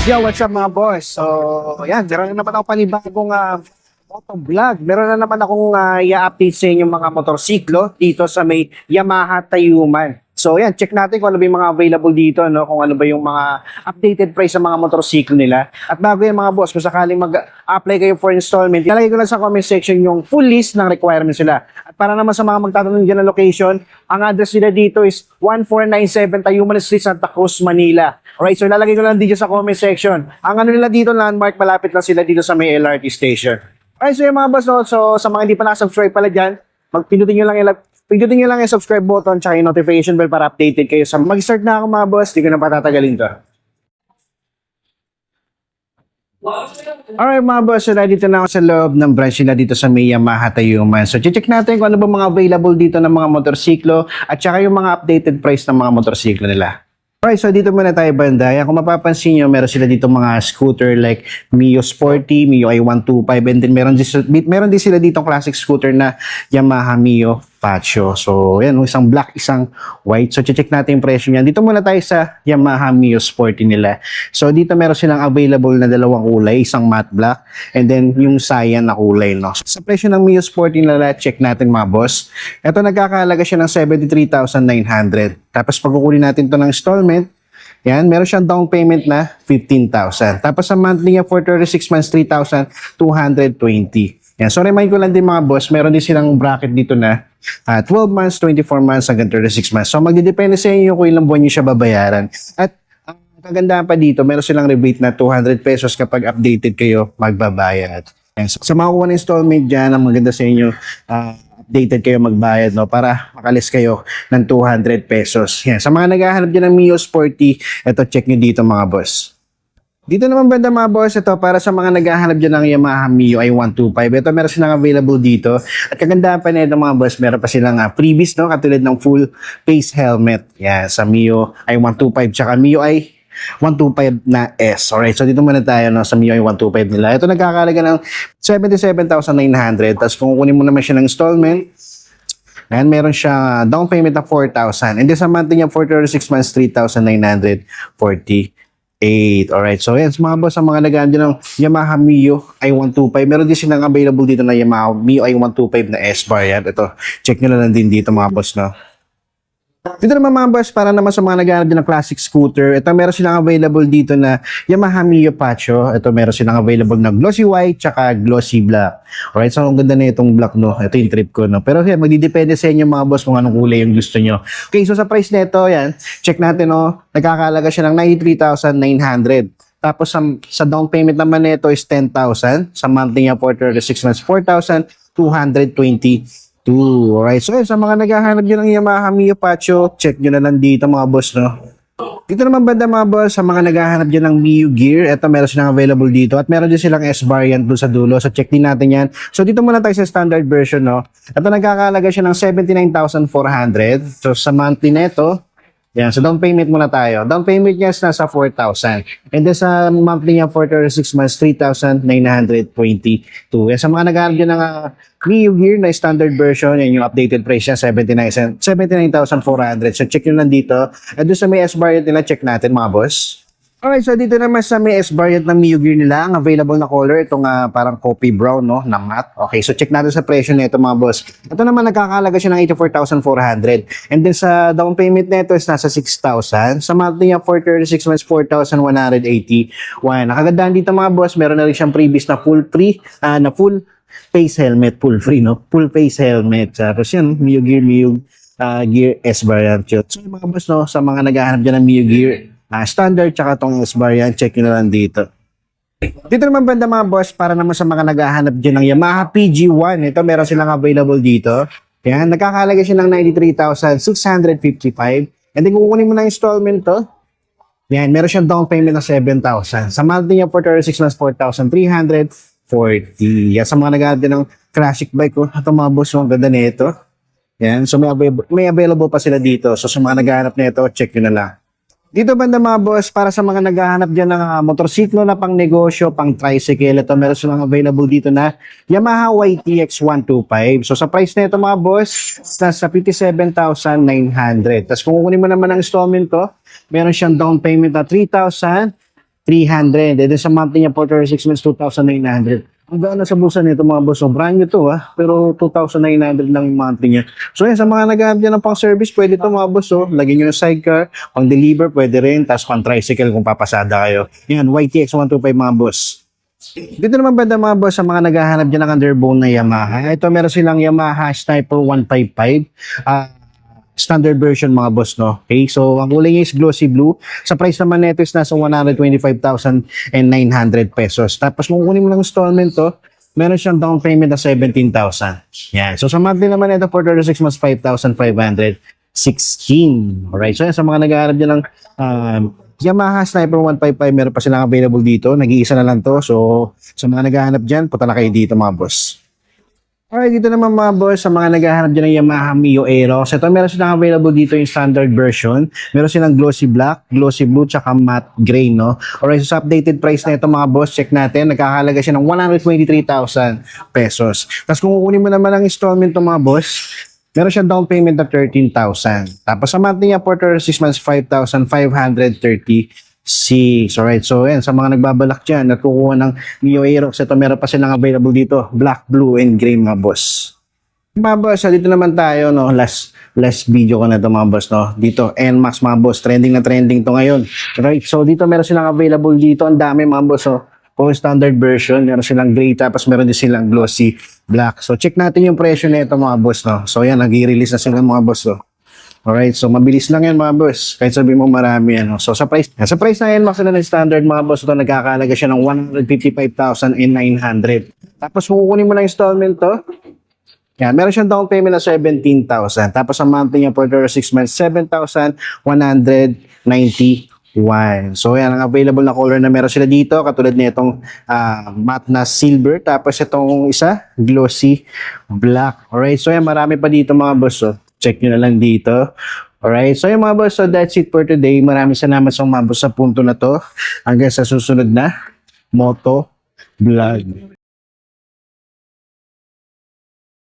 Yo, what's up mga boss? So, yan, meron na naman ako panibagong motovlog. Meron na naman akong i-update sa inyo mga motorsiklo dito sa may Yamaha Tayuman. So, yan, check natin kung ano ba yung mga available dito, no? Kung ano ba yung mga updated price sa mga motorsiklo nila. At bago yan mga boss, kung sakaling mag-apply kayo for installment, ilalagay ko lang sa comment section yung full list ng requirements nila. At para naman sa mga magtatanong dyan ng location, ang address nila dito is 1497 Tayuman Street, Santa Cruz, Manila. Alright, so ilalagay ko lang dito sa comment section. Ang ano nila dito, landmark, malapit lang sila dito sa may LRT station. Alright, so yung mga boss, no? So sa mga hindi pa nakasubscribe pala dyan, pindutin nyo lang yung subscribe button tsaka yung notification bell para updated kayo. So mag-start na ako mga boss, di ko na patatagalin to. Alright mga boss, so dito na ako sa loob ng branch nila dito sa may Yamaha Tayuman. So check natin kung ano ba mga available dito ng mga motorsiklo at saka yung mga updated price ng mga motorsiklo nila. Alright, so dito muna tayo banda. Yan, kung mapapansin nyo, meron sila dito mga scooter like Mio Sporty, Mio i125, and then meron din sila dito classic scooter na Yamaha Mio Pacho. So, yan, isang black, isang white. So, check natin yung presyo niyan. Dito muna tayo sa Yamaha Mio Sporty nila. So, dito meron silang available na dalawang kulay, isang matte black, and then yung cyan na kulay, no? Sa presyo ng Mio Sporty nila, check natin mga boss. Ito, nagkakahalaga siya ng 73,900. Tapos, pag kukunin natin to ng installment, yan, meron siyang down payment na 15,000. Tapos, sa monthly niya for 36 months, 3,220. Yan. So, remind ko lang din mga boss, meron din silang bracket dito na 12 months, 24 months, hanggang 36 months. So, magdidepende sa inyo kung ilang buwan nyo siya babayaran. At ang kagandahan pa dito, meron silang rebate na 200 pesos kapag updated kayo magbabayad. Yan. So, sa mga kuha na installment dyan, ang maganda sa inyo, updated kayo magbayad, no, para makalis kayo ng 200 pesos. Yan. Sa mga naghahanap dyan ng Mio Sporty, ito, check nyo dito mga boss. Dito naman banda mga boss, ito para sa mga naghahanap dyan ng Yamaha Mio i125. Ito meron silang available dito. At kagandahan pa nito mga boss, meron pa silang freebies, no? Katulad ng full face helmet. Yan, sa Mio i125 tsaka Mio i125 na S. Alright, so dito muna tayo, no, sa Mio i125 nila. Ito nagkakalaga ng 77,900. Tapos kung kukunin mo naman siya ng installment, ayan, meron siya down payment na 4,000. And then sa monthly niya for 36 months, 3,940. Alright, so yan, mga boss, ang mga nagaan dyan ng Yamaha Mio i125, meron din silang available dito na Yamaha Mio i125 na S-Bar. Yan, ito, check nyo na lang din dito mga boss, no? Dito naman mga boss, para naman sa mga naghahanap din ng classic scooter, ito meron silang available dito na Yamaha Mio Pacho. Ito meron silang available na glossy white tsaka glossy black. Alright, so ang ganda na itong black, no? Ito yung trip ko, no? Pero yan, magdidepende sa inyo mga boss kung anong kulay yung gusto nyo. Okay, so sa price nito, yan, check natin, no? Nagkakalaga siya ng 93,900. Tapos sa down payment naman nito is 10,000. Sa monthly niya for 36 months, 4,222. Alright, so sa mga naghahanap dyan ng Yamaha Mio Pacho, check nyo na lang dito mga boss, no? Dito naman banda mga boss, sa mga naghahanap dyan ng Mio Gear, eto meron silang available dito at meron din silang S-variant doon sa dulo, so check din natin yan. So dito muna tayo sa standard version, no? Ito nagkakalaga siya ng 79,400. So sa monthly neto, yan, so down payment muna tayo. Down payment niya is nasa 4,000. And then sa monthly niya for 36 months, 3,922. Yan, sa mga naghahanap dyan ng Mio Gear na standard version, yan yung updated price niya, 79,400. So check nyo lang dito. At doon sa may S-variant nila, check natin mga boss. Alright, so dito naman sa may S-variant ng Mio Gear nila, ang available na color, itong parang coffee brown, no, na matte. Okay, so check natin sa presyo nito mga boss. Ito naman nagkakalaga siya ng 84,400. And then sa down payment nito is nasa 6,000. Sa monthly niya for 36 months, 4,181. Nakagandaan dito mga boss, meron na rin siyang previous na full face helmet, full free, no? Full face helmet. Tapos yan, Mio Gear S-variant. So mga boss, no, sa mga naghahanap dyan ng Mio Gear, standard tsaka tong S-variant, check nyo na lang dito. Dito naman banda mga boss, para naman sa mga naghahanap dyan ng Yamaha PG1, ito meron silang available dito. Yan, nagkakalaga siya ng 93,655. And then kung kukunin mo na installment to, yan, meron siyang down payment na 7,000. Sa monthly niya for 36 months, 4,340. Yan, sa mga naghahanap dyan ng classic bike, ito mga boss, ang ganda nito. Yan, so may available pa sila dito. So sa mga naghahanap nito, check nyo na lang. Dito banda mga boss, para sa mga naghahanap dyan ng motorsiklo na pang negosyo, pang tricycle, ito meron silang available dito na Yamaha YTX 125. So sa price na ito mga boss, nasa 57,900. Tapos kung kukunin mo naman ang installment to, meron siyang down payment na 3,000. 300. And then sa monthly niya for 36 months, 2,900. Ang gano'n sa bulsa nito mga boss. So, brand new to pero 2,900 lang yung monthly niya. So yan, sa mga nag-aamp dyan ng pang service, pwede to mga boss. Lagyan nyo ng sidecar, pang deliver, pwede rin. Tapos pang tricycle kung papasada kayo. Yan, YTX 125 mga boss. Dito naman banda mga boss sa mga naghahanap dyan ng underbone na Yamaha. Ito meron silang Yamaha Sniper 155. Standard version mga boss, no? Okay, so ang kulay niya is glossy blue. Sa price naman nito is nasa 125,900 pesos. Tapos kung kunin mo ng installment to, meron siyang down payment na 17,000. Yan. So sa monthly naman ito for 36 months, 5,516. Alright, so yan, sa mga nag-aaral dyan ng Yamaha Sniper 155, meron pa silang available dito. Nag-iisa na lang to. So sa mga naghahanap dyan, punta na kayo dito mga boss. Alright, dito naman mga boss, sa mga naghahanap dyan ng Yamaha Mio Aerox. Ito, meron silang available dito yung standard version. Meron silang glossy black, glossy blue, tsaka matte gray, no? Alright, so sa updated price na ito mga boss, check natin. Nagkakahalaga siya ng 123,000 pesos. Tapos kung kukunin mo naman ang installment ito mga boss, meron siyang down payment na 13,000. Tapos sa monthly niya for 36 months, 5,536. Alright, so yan, sa mga nagbabalak dyan at kukuha ng Mio Aerox, ito meron pa silang available dito, black, blue, and gray mga boss. Mga boss, dito naman tayo, no, last video ko na ito mga boss, no, dito, NMAX mga boss, trending na trending to ngayon. Right, so dito meron silang available dito, ang dami mga boss, kung standard version, meron silang gray, tapos meron din silang glossy black. So check natin yung presyo na ito mga boss, no. So yan, nag-i-release na sila mga boss, no. Alright, so mabilis lang yan mga boss. Kahit sabihin mo marami yan. So sa price na yan, max na ng standard mga boss, ito nagkakalaga siya ng 155,900. Tapos kung kukunin mo na installment to, yan, meron siyang down payment na 17,000. Tapos ang monthly niya for 36 months, 7,191. So yan, ang available na color na meron sila dito, katulad nitong matte na silver. Tapos itong isa, glossy black. Alright, so yan, marami pa dito mga boss. Check nyo na lang dito. Alright, so yung mga boss, so that's it for today. Maraming salamat sa mga boss sa punto na to. Hanggang sa susunod na Moto Vlog.